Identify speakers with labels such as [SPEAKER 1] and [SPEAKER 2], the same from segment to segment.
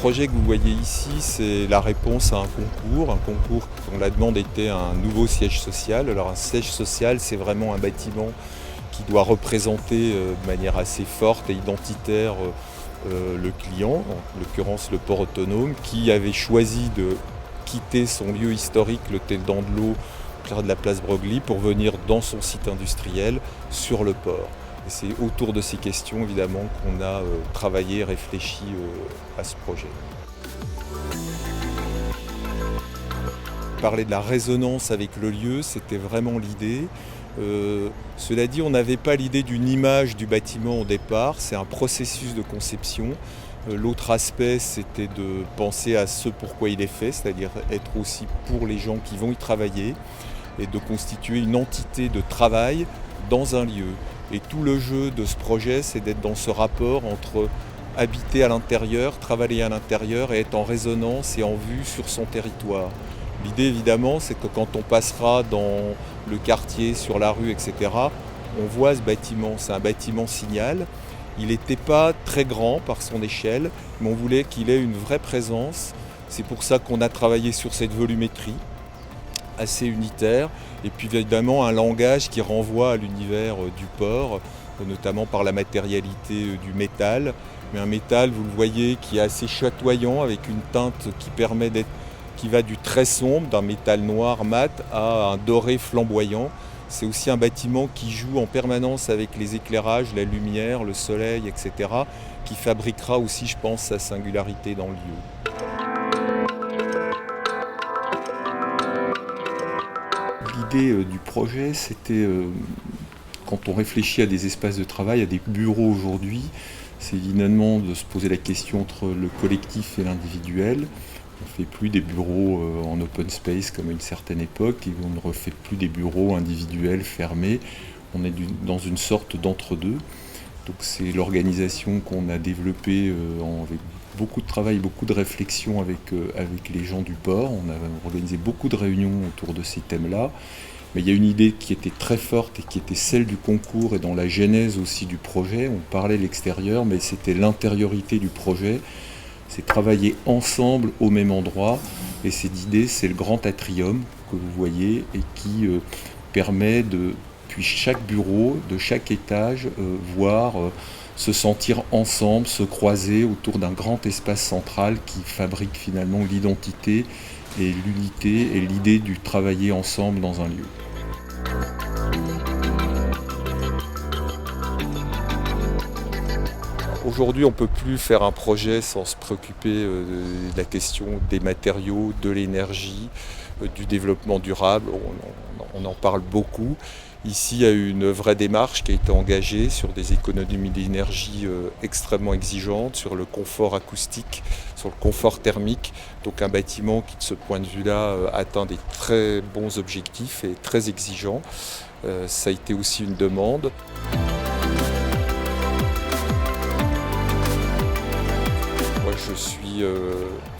[SPEAKER 1] projet que vous voyez ici, c'est la réponse à un concours dont la demande était un nouveau siège social. Alors un siège social, c'est vraiment un bâtiment qui doit représenter de manière assez forte et identitaire le client, en l'occurrence le port autonome, qui avait choisi de quitter son lieu historique, l'hôtel d'Andelot, de la place Broglie, pour venir dans son site industriel sur le port. Et c'est autour de ces questions évidemment qu'on a travaillé et réfléchi à ce projet. Parler de la résonance avec le lieu, c'était vraiment l'idée. Cela dit, on n'avait pas l'idée d'une image du bâtiment au départ, c'est un processus de conception. L'autre aspect, c'était de penser à ce pourquoi il est fait, c'est-à-dire être aussi pour les gens qui vont y travailler et de constituer une entité de travail dans un lieu. Et tout le jeu de ce projet, c'est d'être dans ce rapport entre habiter à l'intérieur, travailler à l'intérieur et être en résonance et en vue sur son territoire. L'idée évidemment, c'est que quand on passera dans le quartier, sur la rue, etc., on voit ce bâtiment, c'est un bâtiment signal. Il n'était pas très grand par son échelle, mais on voulait qu'il ait une vraie présence. C'est pour ça qu'on a travaillé sur cette volumétrie assez unitaire, et puis évidemment un langage qui renvoie à l'univers du port, notamment par la matérialité du métal, mais un métal, vous le voyez, qui est assez chatoyant, avec une teinte qui va du très sombre, d'un métal noir mat, à un doré flamboyant. C'est aussi un bâtiment qui joue en permanence avec les éclairages, la lumière, le soleil, etc., qui fabriquera aussi, je pense, sa singularité dans le lieu. L'idée du projet, c'était, quand on réfléchit à des espaces de travail, à des bureaux aujourd'hui, c'est évidemment de se poser la question entre le collectif et l'individuel. On ne fait plus des bureaux en open space comme à une certaine époque, et on ne refait plus des bureaux individuels fermés. On est dans une sorte d'entre-deux. Donc c'est l'organisation qu'on a développée avec beaucoup de travail, beaucoup de réflexion avec les gens du port. On a organisé beaucoup de réunions autour de ces thèmes-là. Mais il y a une idée qui était très forte et qui était celle du concours et dans la genèse aussi du projet. On parlait de l'extérieur, mais c'était l'intériorité du projet. C'est travailler ensemble au même endroit. Et cette idée, c'est le grand atrium que vous voyez et qui permet depuis chaque bureau, de chaque étage, se sentir ensemble, se croiser autour d'un grand espace central qui fabrique finalement l'identité et l'unité et l'idée du travailler ensemble dans un lieu. Aujourd'hui, on ne peut plus faire un projet sans se préoccuper de la question des matériaux, de l'énergie, du développement durable. On en parle beaucoup. Ici, il y a une vraie démarche qui a été engagée sur des économies d'énergie extrêmement exigeantes, sur le confort acoustique, sur le confort thermique. Donc un bâtiment qui, de ce point de vue-là, atteint des très bons objectifs et très exigeant. Ça a été aussi une demande. Moi, je suis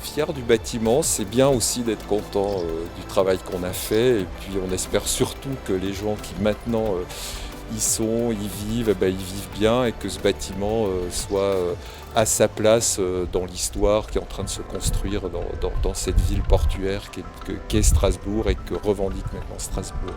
[SPEAKER 1] fier du bâtiment. C'est bien aussi d'être content du travail qu'on a fait. Et puis, on espère surtout que les gens qui maintenant y vivent, ils vivent bien et que ce bâtiment soit à sa place dans l'histoire qui est en train de se construire dans cette ville portuaire qu'est Strasbourg et que revendique maintenant Strasbourg.